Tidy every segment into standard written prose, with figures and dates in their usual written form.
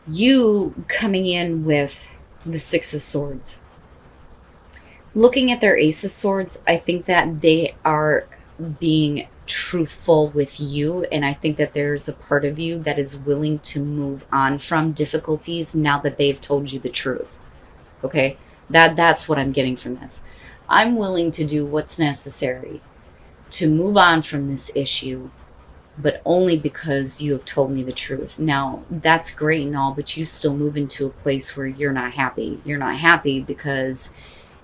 You coming in with the Six of Swords. Looking at their Ace of Swords, I think that they are being truthful with you, and I think that there's a part of you that is willing to move on from difficulties now that they've told you the truth. Okay? That's what I'm getting from this. I'm willing to do what's necessary to move on from this issue, but only because you have told me the truth. Now, that's great and all, but you still move into a place where you're not happy. You're not happy because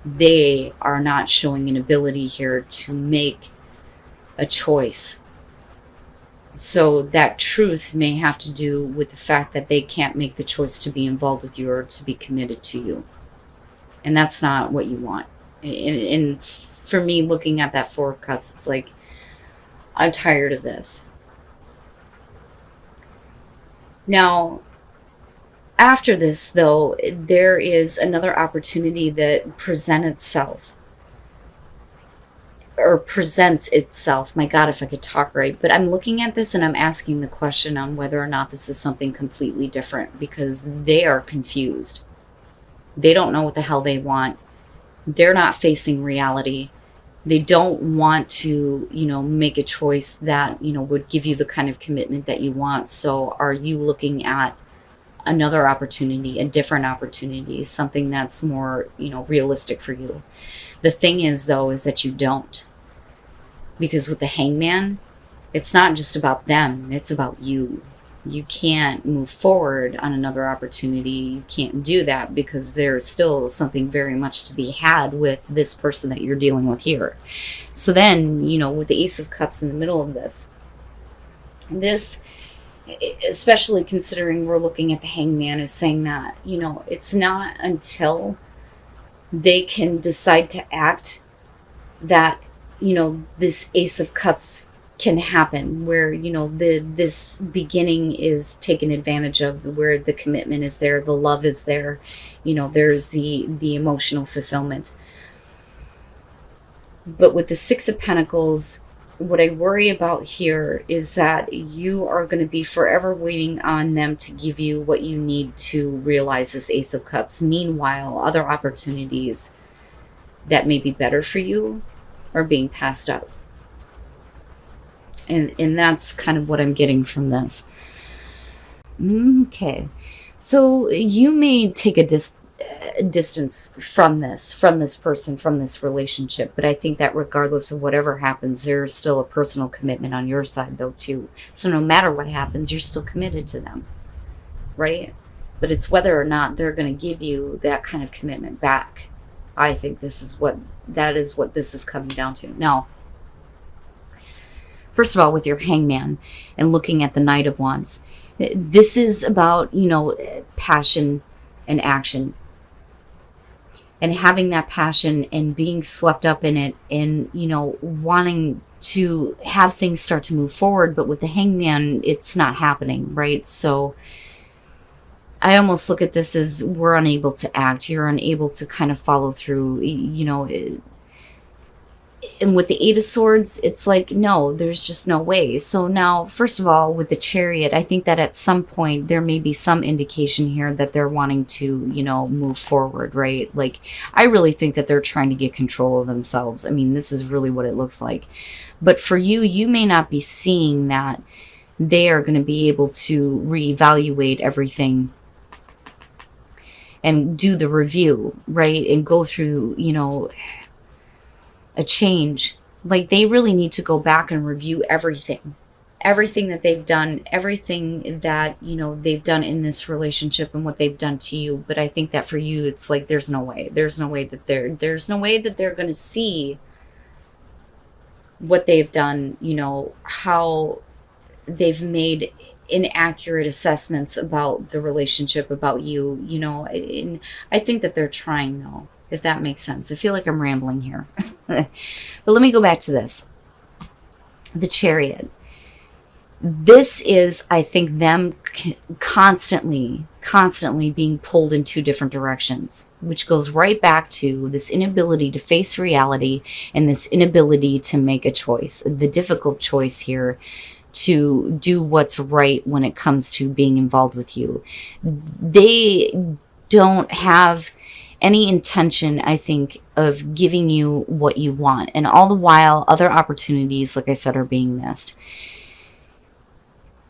they are not showing an ability here to make a choice. So that truth may have to do with the fact that they can't make the choice to be involved with you or to be committed to you. And that's not what you want. And for me, looking at that Four of Cups, it's like, I'm tired of this. Now, after this, though, there is another opportunity that presents itself. My God, if I could talk right. But I'm looking at this and I'm asking the question on whether or not this is something completely different, because they are confused. They don't know what the hell they want. They're not facing reality. They don't want to, make a choice that, would give you the kind of commitment that you want. So are you looking at another opportunity, a different opportunity, something that's more, realistic for you? The thing is, though, is that you don't. Because with the Hangman, it's not just about them, it's about you. You can't move forward on another opportunity. You can't do that because there's still something very much to be had with this person that you're dealing with here. So then, with the Ace of Cups in the middle of this, especially considering we're looking at the Hangman, is saying that, it's not until they can decide to act that, this Ace of Cups can happen, where this beginning is taken advantage of, where the commitment is there, the love is there, there's the emotional fulfillment. But with the Six of Pentacles, what I worry about here is that you are going to be forever waiting on them to give you what you need to realize this Ace of Cups. Meanwhile, other opportunities that may be better for you are being passed up. And that's kind of what I'm getting from this. Okay. So you may take a distance from this person, from this relationship. But I think that regardless of whatever happens, there's still a personal commitment on your side, though, too. So no matter what happens, you're still committed to them, right? But it's whether or not they're going to give you that kind of commitment back. I think that is what this is coming down to. Now, first of all, with your Hangman and looking at the Knight of Wands, this is about, passion and action. And having that passion and being swept up in it and, wanting to have things start to move forward. But with the Hangman, it's not happening, right? So I almost look at this as we're unable to act. You're unable to kind of follow through, and with the Eight of Swords, it's like, no, there's just no way. So now, first of all, with the Chariot, I think that at some point there may be some indication here that they're wanting to, move forward, right? Like, I really think that they're trying to get control of themselves. I mean, this is really what it looks like. But for you, you may not be seeing that they are going to be able to reevaluate everything and do the review, right? And go through, a change. Like, they really need to go back and review everything that they've done, everything that, they've done in this relationship and what they've done to you. But I think that for you, it's like, there's no way that they're going to see what they've done, how they've made inaccurate assessments about the relationship, about you, and I think that they're trying, though, if that makes sense. I feel like I'm rambling here. But let me go back to this. The Chariot. This is, I think, them constantly being pulled in two different directions, which goes right back to this inability to face reality and this inability to make a choice. The difficult choice here to do what's right when it comes to being involved with you. They don't have any intention, I think, of giving you what you want. And all the while, other opportunities, like I said, are being missed.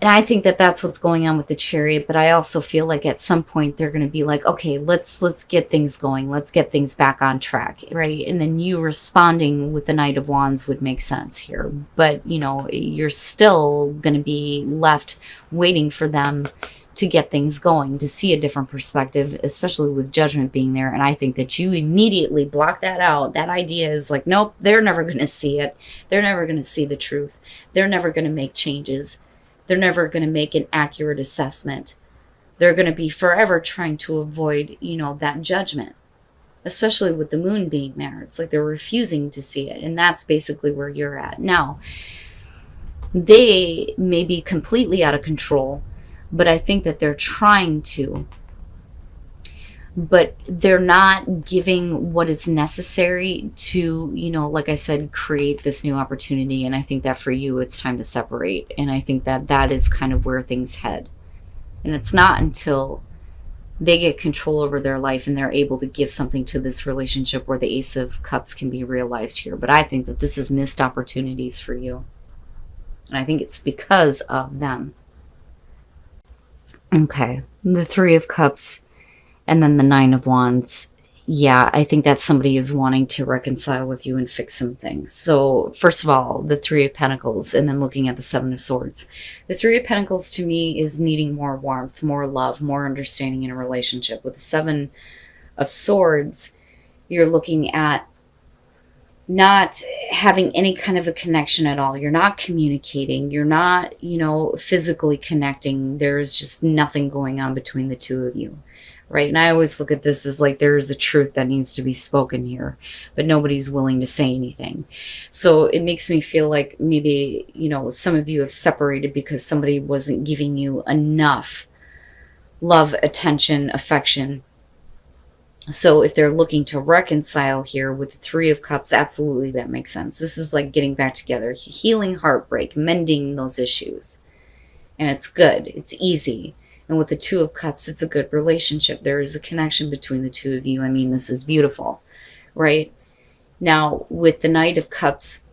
And I think that that's what's going on with the Chariot, but I also feel like at some point they're going to be like, okay, let's get things going. Let's get things back on track, right? And then you responding with the Knight of Wands would make sense here. But, you know, you're still going to be left waiting for them to get things going, to see a different perspective, especially with Judgment being there. And I think that you immediately block that out. That idea is like, nope, they're never going to see it. They're never going to see the truth. They're never going to make changes. They're never going to make an accurate assessment. They're going to be forever trying to avoid, you know, that judgment, especially with the moon being there. It's like they're refusing to see it. And that's basically where you're at. Now, they may be completely out of control, but I think that they're trying to. But they're not giving what is necessary to, you know, like I said, create this new opportunity. And I think that for you, it's time to separate. And I think that that is kind of where things head. And it's not until they get control over their life and they're able to give something to this relationship where the Ace of Cups can be realized here. But I think that this is missed opportunities for you. And I think it's because of them. Okay, the Three of Cups. And then the Nine of Wands. Yeah, I think that somebody is wanting to reconcile with you and fix some things. So first of all, the Three of Pentacles, and then looking at the Seven of Swords. The Three of Pentacles to me is needing more warmth, more love, more understanding in a relationship. With the Seven of Swords, you're looking at not having any kind of a connection at all. You're not communicating. You're not, you know, physically connecting. There's just nothing going on between the two of you. Right? And I always look at this as like there is a truth that needs to be spoken here, but nobody's willing to say anything. So it makes me feel like maybe, you know, some of you have separated because somebody wasn't giving you enough love, attention, affection. So if they're looking to reconcile here with the Three of Cups, absolutely that makes sense. This is like getting back together, healing heartbreak, mending those issues. And it's good. It's easy. And with the Two of Cups, it's a good relationship. There is a connection between the two of you. I mean, this is beautiful, right? Now, with the Knight of Cups,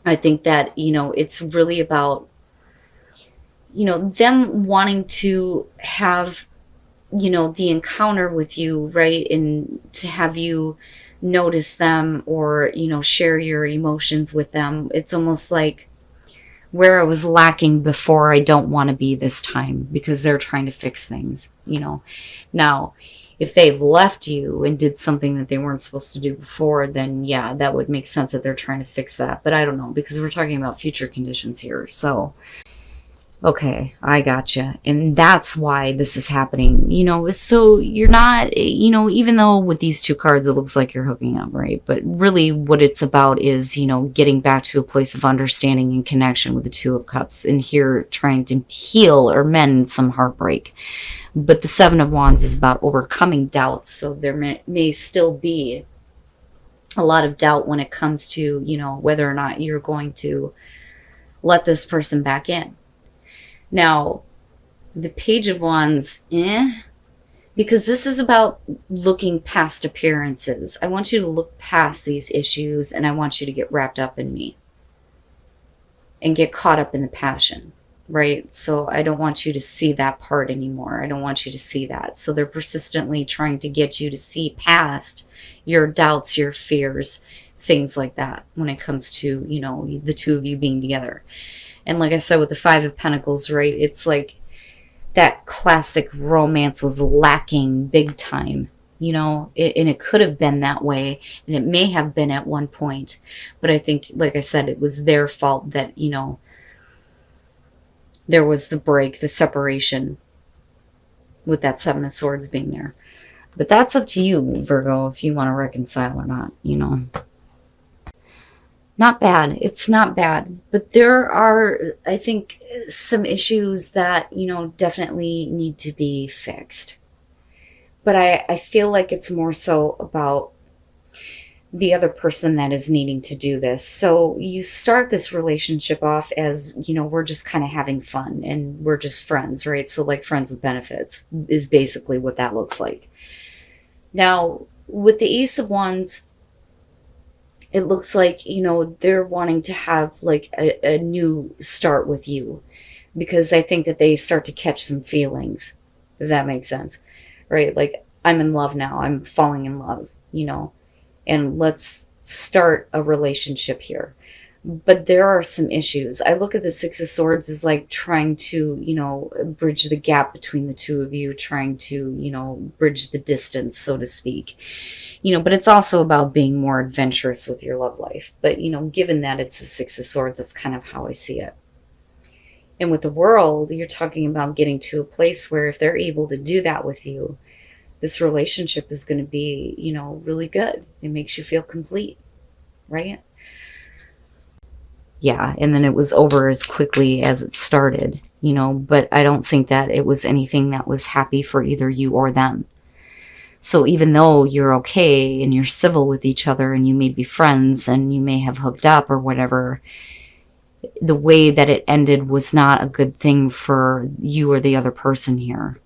I think that, you know, it's really about, you know, them wanting to have, you know, the encounter with you, right? And to have you notice them or, you know, share your emotions with them. It's almost like where I was lacking before, I don't want to be this time, because they're trying to fix things, you know. Now, if they've left you and did something that they weren't supposed to do before, then yeah, that would make sense that they're trying to fix that. But I don't know, because we're talking about future conditions here. So, okay, I gotcha. And that's why this is happening, you know. So you're not, you know, even though with these two cards it looks like you're hooking up, right? But really what it's about is, you know, getting back to a place of understanding and connection with the Two of Cups, and here trying to heal or mend some heartbreak. But the Seven of Wands is about overcoming doubts. So there may still be a lot of doubt when it comes to, you know, whether or not you're going to let this person back in. Now, the Page of Wands, because this is about looking past appearances. I want you to look past these issues, and I want you to get wrapped up in me and get caught up in the passion, right? So I don't want you to see that part anymore. I don't want you to see that. So they're persistently trying to get you to see past your doubts, your fears, things like that when it comes to, you know, the two of you being together. And like I said, with the Five of Pentacles, right, it's like that classic romance was lacking big time, you know, and it could have been that way, and it may have been at one point. But I think, like I said, it was their fault that, you know, there was the break, the separation with that Seven of Swords being there. But that's up to you, Virgo, if you want to reconcile or not, you know. Not bad. It's not bad. But there are, I think, some issues that, you know, definitely need to be fixed. But I feel like it's more so about the other person that is needing to do this. So you start this relationship off as, we're just kind of having fun and we're just friends, right? So like friends with benefits is basically what that looks like. Now, with the Ace of Wands, it looks like, they're wanting to have like a new start with you, because I think that they start to catch some feelings, if that makes sense, right? Like, I'm in love now. I'm falling in love, and let's start a relationship here. But there are some issues. I look at the Six of Swords as like trying to, bridge the gap between the two of you, trying to, bridge the distance, so to speak. But it's also about being more adventurous with your love life. But, given that it's the Six of Swords, that's kind of how I see it. And with the World, you're talking about getting to a place where if they're able to do that with you, this relationship is going to be, really good. It makes you feel complete, right? Yeah, and then it was over as quickly as it started, but I don't think that it was anything that was happy for either you or them. So even though you're okay and you're civil with each other and you may be friends and you may have hooked up or whatever, the way that it ended was not a good thing for you or the other person here.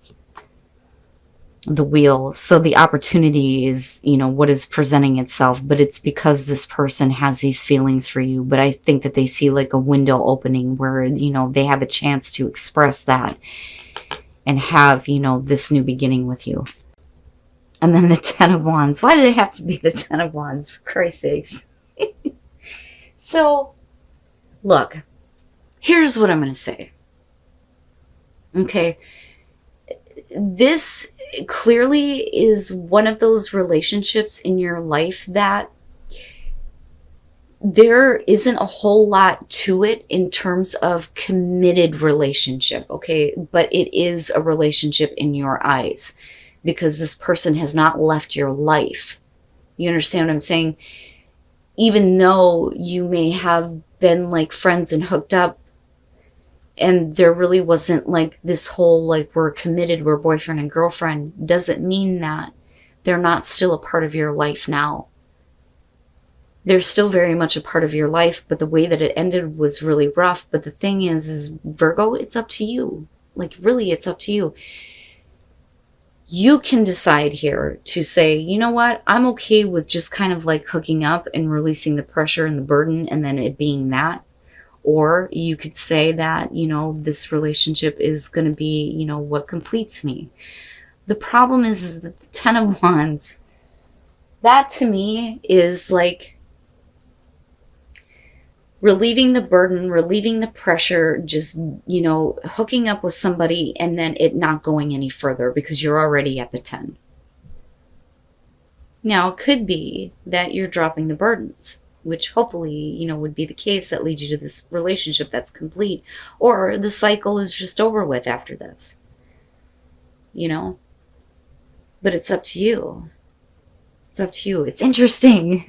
The Wheel. So the opportunity is, what is presenting itself, but it's because this person has these feelings for you. But I think that they see like a window opening where, they have a chance to express that and have, this new beginning with you. And then the Ten of Wands. Why did it have to be the Ten of Wands, for Christ's sakes? So, look, here's what I'm going to say. Okay. This clearly is one of those relationships in your life that there isn't a whole lot to it in terms of committed relationship, okay? But it is a relationship in your eyes because this person has not left your life. You understand what I'm saying? Even though you may have been like friends and hooked up, and there really wasn't like this whole like we're committed, we're boyfriend and girlfriend, doesn't mean that they're not still a part of your life now. They're still very much a part of your life, but the way that it ended was really rough. But the thing is Virgo, it's up to you. Like, really, it's up to you. You can decide here to say, you know what, I'm okay with just kind of like hooking up and releasing the pressure and the burden and then it being that. Or you could say that, this relationship is going to be, what completes me. The problem is that the Ten of Wands, that to me is like relieving the burden, relieving the pressure, just, hooking up with somebody and then it not going any further because you're already at the 10. Now, it could be that you're dropping the burdens, which hopefully, would be the case that leads you to this relationship that's complete. Or the cycle is just over with after this. But it's up to you. It's up to you. It's interesting.